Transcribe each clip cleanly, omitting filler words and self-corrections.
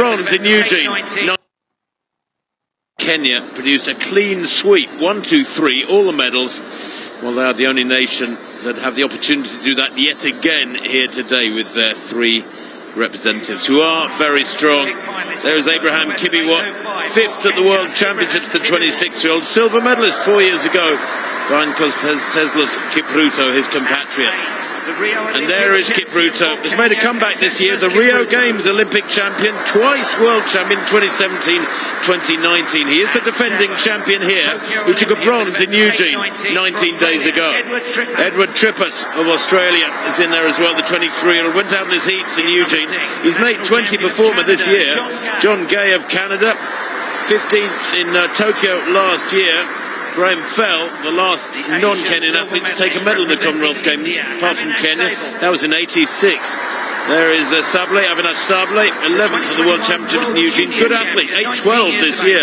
bronze in Eugene. Kenya produced a clean sweep, 1, 2, 3, all the medals. Well, they are the only nation that have the opportunity to do that yet again here today with their 3 representatives who are very strong. There is Abraham Kibiwott, 5th at the World Championships, the 26-year-old silver medalist 4 years ago, behind Conseslus Kipruto, his compatriot. And there is Kipruto, has made a comeback this year, the Rio Games Olympic champion, twice world champion, 2017, 2019. He is the defending champion here, who took a bronze in Eugene 19 days ago. Edward Trippas of Australia is in there as well, the 23-year-old, went out in his heats in Eugene. He's an 8:20 performer this year. John Gay of Canada, 15th in Tokyo last year. Graham Fell, the last non-Kenyan athlete to take a medal in the Commonwealth Games, apart from Kenya. That was in '86. There is Avinash Sable, 11th at the World Championships in Eugene. Good athlete, 8:12 this year.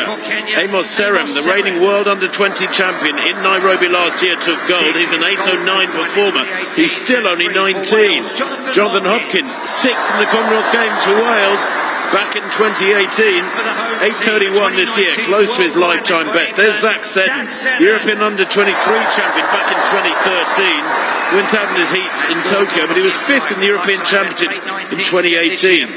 Amos Serem, the reigning World Under-20 champion in Nairobi last year, took gold. He's an 8:09 performer. He's still only 19. Jonathan Hopkins, 6th in the Commonwealth Games for Wales. Back in 2018, 8:31 this year, close to his lifetime best. There's Zach Seddon, European Under-23 champion back in 2013. Went out in his heats in Tokyo, but he was 5th in the European Championships in 2018.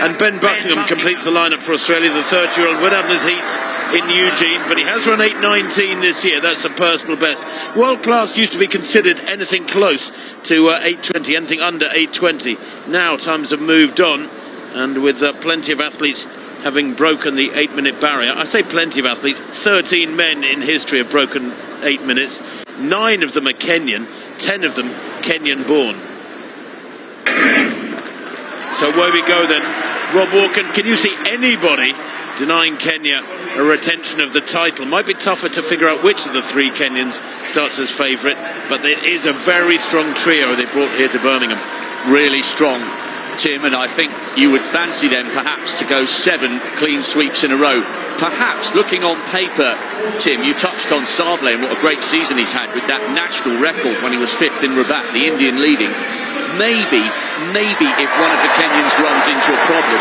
And Ben Buckingham completes the lineup for Australia. The 30-year-old went out in his heats in Eugene, but he has run 8:19 this year. That's a personal best. World class used to be considered anything close to 8:20, anything under 8:20. Now times have moved on. And with plenty of athletes having broken the 8-minute barrier. I say plenty of athletes, 13 men in history have broken 8 minutes. 9 of them are Kenyan, 10 of them Kenyan-born. So where we go then, Rob Walker, can you see anybody denying Kenya a retention of the title? Might be tougher to figure out which of the 3 Kenyans starts as favourite, but it is a very strong trio they brought here to Birmingham. Really strong, Tim, and I think you would fancy them perhaps to go 7 clean sweeps in a row. Perhaps looking on paper, Tim, you touched on Sable and what a great season he's had with that national record when he was 5th in Rabat, the Indian leading. Maybe if one of the Kenyans runs into a problem,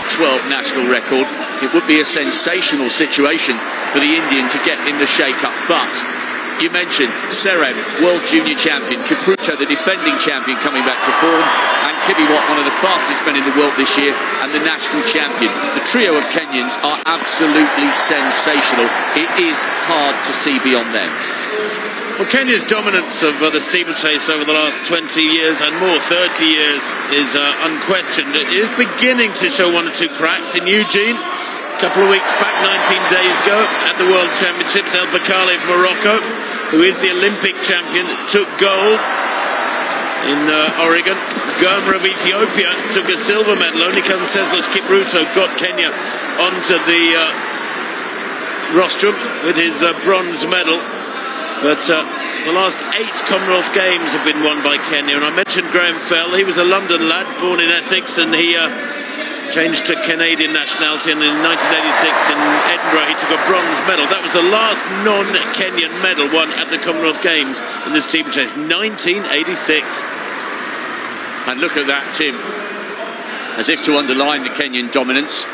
12 national record, it would be a sensational situation for the Indian to get in the shake-up. But you mentioned Serem, world junior champion, Kipruto, the defending champion, coming back to form, and Kibiwott, one of the fastest men in the world this year, and the national champion. The trio of Kenyans are absolutely sensational. It is hard to see beyond them. Well, Kenya's dominance of the steeplechase over the last 20 years and more, 30 years, is unquestioned. It is beginning to show 1 or 2 cracks in Eugene. A couple of weeks back, 19 days ago, at the World Championships, El Bakali of Morocco, who is the Olympic champion, took gold in Oregon. Goma of Ethiopia took a silver medal. Only Conseslus Kipruto got Kenya onto the rostrum with his bronze medal. But the last 8 Commonwealth Games have been won by Kenya. And I mentioned Graham Fell. He was a London lad, born in Essex, and he changed to Canadian nationality. And in 1986 in Edinburgh, he took a bronze medal. That was the last non-Kenyan medal won at the Commonwealth Games in the steeplechase, 1986. And look at that, Tim. As if to underline the Kenyan dominance,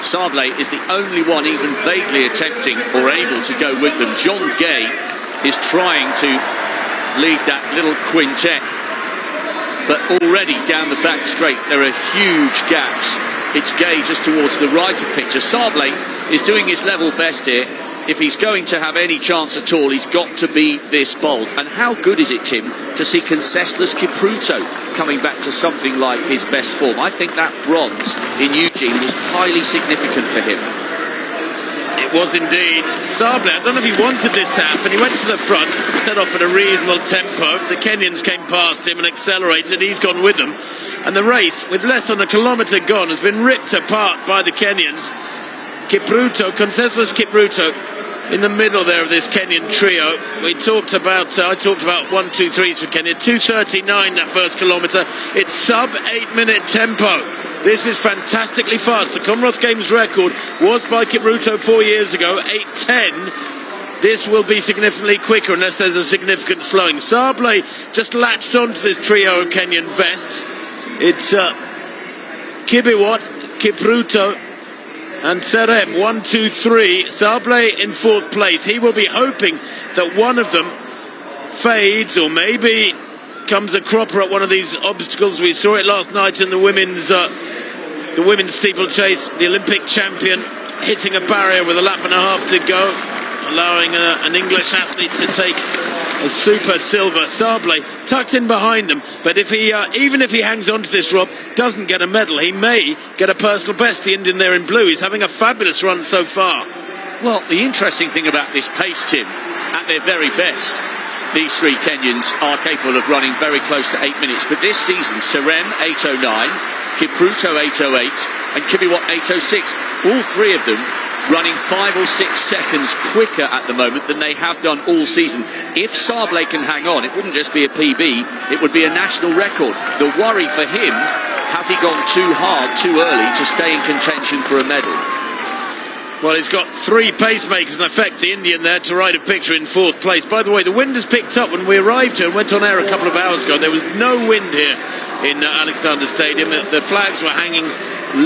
Sable is the only one even vaguely attempting or able to go with them. John Gay is trying to lead that little quintet, but already down the back straight there are huge gaps. It's Gay just towards the right of picture. Sable is doing his level best here. If he's going to have any chance at all, he's got to be this bold. And how good is it, Tim, to see Conseslus Kipruto coming back to something like his best form? I think that bronze in Eugene was highly significant for him. It was indeed. Sable, I don't know if he wanted this to happen. He went to the front, set off at a reasonable tempo. The Kenyans came past him and accelerated. He's gone with them. And the race, with less than a kilometre gone, has been ripped apart by the Kenyans. Kipruto, Conseslus Kipruto, in the middle there of this Kenyan trio. I talked about 1, 2, 3s for Kenya. 2:39 that first kilometre. It's sub 8-minute tempo. This is fantastically fast. The Commonwealth Games record was by Kipruto 4 years ago, 8:10. this will be significantly quicker unless there's a significant slowing. Sablé just latched onto this trio of Kenyan vests. It's Kibiwott, Kipruto and Serem, 1, 2, 3. Sablé in 4th place. He will be hoping that one of them fades or maybe comes a cropper at one of these obstacles. We saw it last night in the women's steeplechase. The Olympic champion hitting a barrier with a lap and a half to go, allowing an English athlete to take a super silver. Sablé tucked in behind them, but if he even if he hangs on to this, Rob, doesn't get a medal, he may get a personal best. The Indian there in blue, he's having a fabulous run so far. Well, the interesting thing about this pace, Tim, at their very best, these three Kenyans are capable of running very close to 8 minutes, but this season, Serem 8:09, Kipruto 8:08 and Kibiwott 8:06, all three of them running 5 or 6 seconds quicker at the moment than they have done all season. If Sablé can hang on, it wouldn't just be a PB, it would be a national record. The worry for him, has he gone too hard, too early to stay in contention for a medal? Well, he's got 3 pacemakers in effect, the Indian there, to ride a picture in 4th place. By the way, the wind has picked up. When we arrived here and went on air a couple of hours ago, there was no wind here in Alexander Stadium. The flags were hanging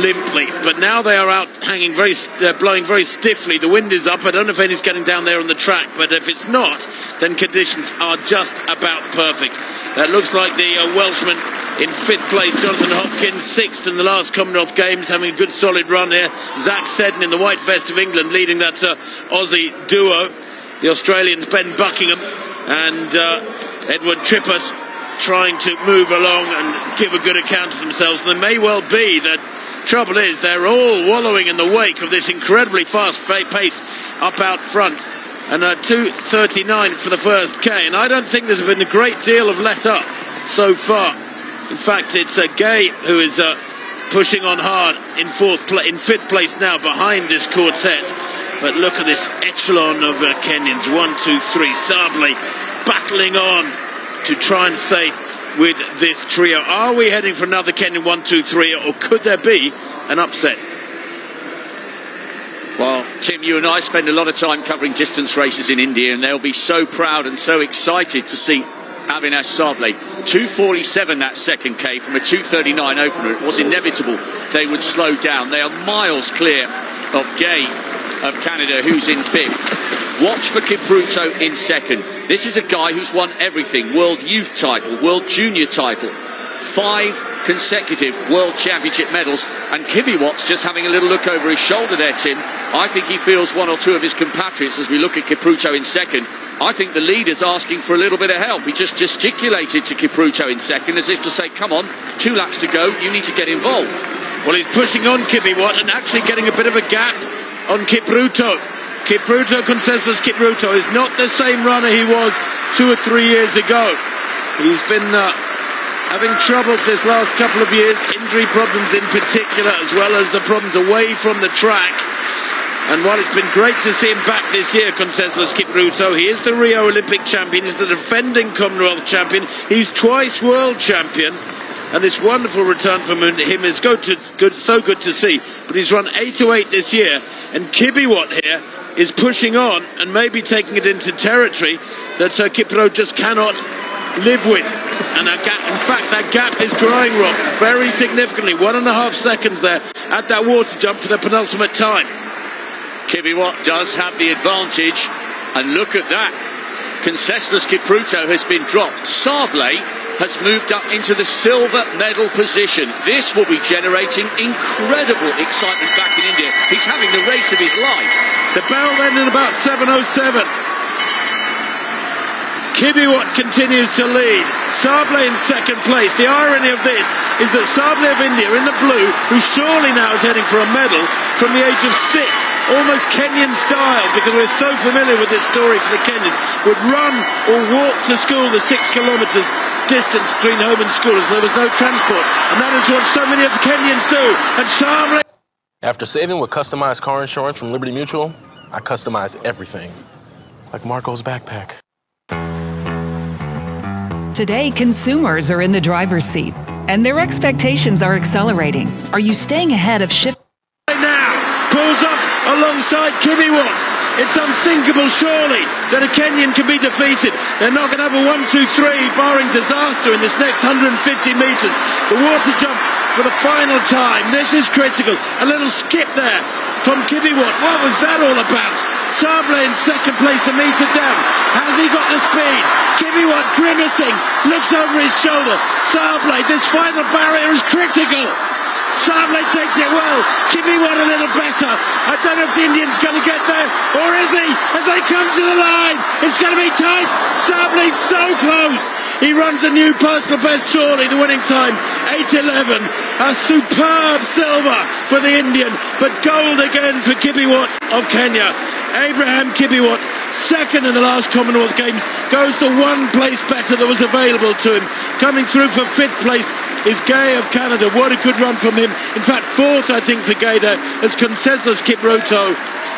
limply, but now they are out hanging blowing very stiffly. The wind is up. I don't know if anything's getting down there on the track, but if it's not, then conditions are just about perfect. That looks like the Welshman in 5th place, Jonathan Hopkins, 6th in the last Commonwealth Games, having a good solid run here. Zach Seddon in the white vest of England leading that Aussie duo. The Australians Ben Buckingham and Edward Trippas trying to move along and give a good account of themselves. And there may well be that. Trouble is, they're all wallowing in the wake of this incredibly fast pace up out front. And 2:39 for the first K. And I don't think there's been a great deal of let up so far. In fact, it's Gay who is pushing on hard in 5th place now behind this quartet. But look at this echelon of Kenyans. 1, 2, 3. Sablé battling on to try and stay with this trio. Are we heading for another Kenyan 1, 2, 3, or could there be an upset? Well, Tim, you and I spend a lot of time covering distance races in India, and they'll be so proud and so excited to see Avinash Sablé. 2:47 that second K from a 2:39 opener. It was inevitable they would slow down. They are miles clear of Gay of Canada, who's in 5th. Watch for Kipruto in 2nd. This is a guy who's won everything. World Youth title, World Junior title, 5 consecutive World Championship medals. And Kibiwott's just having a little look over his shoulder there, Tim. I think he feels 1 or 2 of his compatriots as we look at Kipruto in 2nd. I think the leader's asking for a little bit of help. He just gesticulated to Kipruto in 2nd as if to say, come on, 2 laps to go, you need to get involved. Well, he's pushing on Kibiwott and actually getting a bit of a gap on Kipruto. Conseslus Kipruto is not the same runner he was 2 or 3 years ago. He's been having trouble this last couple of years, injury problems in particular, as well as the problems away from the track. And while it's been great to see him back this year, Conseslus Kipruto, he is the Rio Olympic champion, he's the defending Commonwealth champion, he's twice world champion. And this wonderful return from him is so good to see. But he's run 8:08 this year, and Kibiwott here is pushing on and maybe taking it into territory that Kipruto just cannot live with. And in fact, that gap is growing, Rob, very significantly. 1.5 seconds there at that water jump for the penultimate time. Kibiwott does have the advantage, and look at that. Conseslus Kipruto has been dropped. Sablé has moved up into the silver medal position. This will be generating incredible excitement back in India. He's having the race of his life. The bell then in about 7:07. Kibiwott continues to lead. Sablé in 2nd place. The irony of this is that Sablé of India in the blue, who surely now is heading for a medal from the age of 6, almost Kenyan style, because we're so familiar with this story for the Kenyans, would run or walk to school the 6 kilometres distance between home and school, as there was no transport. And that is what so many of the Kenyans do. And Sablé... After saving with customized car insurance from Liberty Mutual, I customize everything, like Marco's backpack. Today, consumers are in the driver's seat, and their expectations are accelerating. Are you staying ahead of shift? Now, pulls up alongside Kibiwott. It's unthinkable, surely, that a Kenyan can be defeated. They're not going to have a 1-2-3, barring disaster in this next 150 metres. The water jump for the final time. This is critical. A little skip there from Kibiwott. What was that all about? Sable in second place, a metre down. Has he got the speed? Kibiwott grimacing, looks over his shoulder. Sable, this final barrier is critical. Sable takes it well. Kibiwott a little better. I don't know if the Indian's going to get there, or is he? As they come to the line, it's going to be tight. Sable's so close. He runs a new personal best, surely, the winning time, 8:11. A superb silver for the Indian, but gold again for Kibiwott of Kenya. Abraham Kibiwott, second in the last Commonwealth Games, goes to one place better that was available to him. Coming through for fifth place is Gay of Canada. What a good run from him. In fact, fourth, I think, for Gay there, as Conseslus Kiproto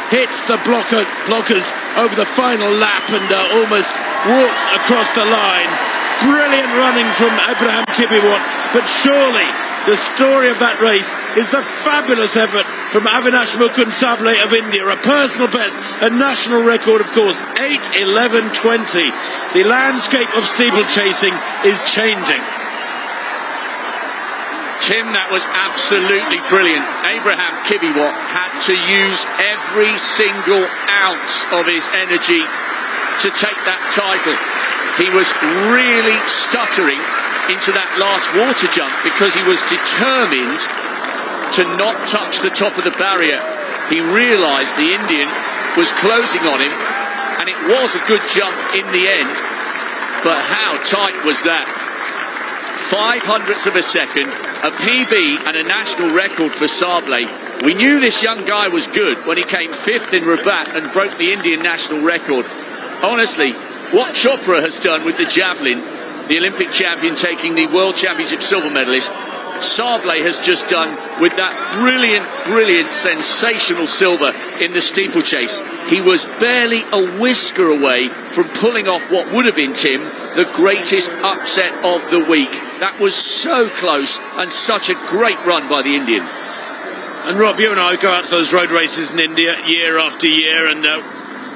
hits the blockers over the final lap and almost walks across the line. Brilliant running from Abraham Kibiwott, but surely the story of that race is the fabulous effort from Avinash Mukund Sable of India. A personal best, a national record, of course, 8:11:20. The landscape of steeplechasing is changing. Tim, that was absolutely brilliant. Abraham Kibiwott had to use every single ounce of his energy to take that title. He was really stuttering into that last water jump because he was determined to not touch the top of the barrier. He realised the Indian was closing on him, and it was a good jump in the end, but how tight was that? 0.05 of a second, a PB and a national record for Sable. We knew this young guy was good when he came fifth in Rabat and broke the Indian national record. Honestly, what Chopra has done with the javelin, the Olympic champion taking the World Championship silver medalist, Sable has just done with that brilliant, sensational silver in the steeplechase. He was barely a whisker away from pulling off what would have been, Tim, the greatest upset of the week. That was so close, and such a great run by the Indian. And Rob, you and I go out to those road races in India year after year, and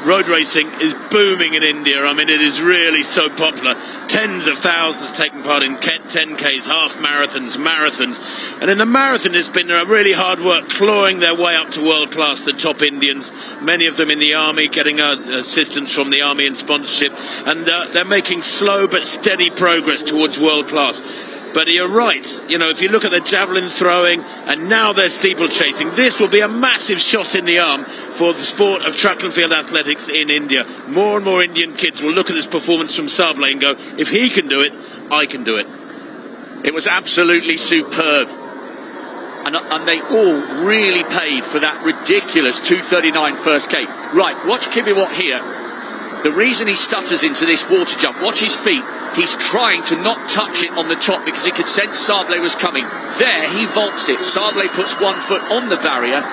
road racing is booming in India. I mean, it is really so popular. Tens of thousands taking part in 10Ks, half marathons, marathons. And in the marathon, it's been really hard work clawing their way up to world class, the top Indians, many of them in the army, getting assistance from the army and sponsorship. And they're making slow but steady progress towards world class. But you're right, you know, if you look at the javelin throwing and now they're steeplechasing, this will be a massive shot in the arm for the sport of track and field athletics in India. More and more Indian kids will look at this performance from Sable and go, if he can do it, I can do it. It was absolutely superb. And they all really paid for that ridiculous 2:39 first K. Right, watch Kibiwott here. The reason he stutters into this water jump, watch his feet. He's trying to not touch it on the top because he could sense Sable was coming. There, he vaults it. Sable puts 1 foot on the barrier,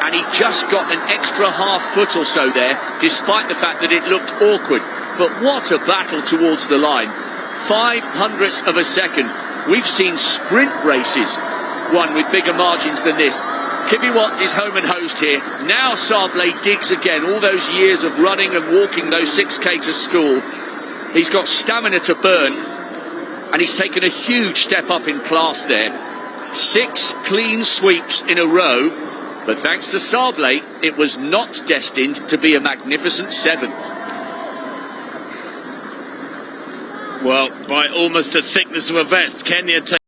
and he just got an extra half foot or so there, despite the fact that it looked awkward. But what a battle towards the line. 0.05 of a second. We've seen sprint races won with bigger margins than this. Kibiwott is home and host here. Now Sable digs again. All those years of running and walking those 6K to school. He's got stamina to burn, and he's taken a huge step up in class there. 6 clean sweeps in a row, but thanks to Sable, it was not destined to be a magnificent 7th. Well, by almost the thickness of a vest, Kenya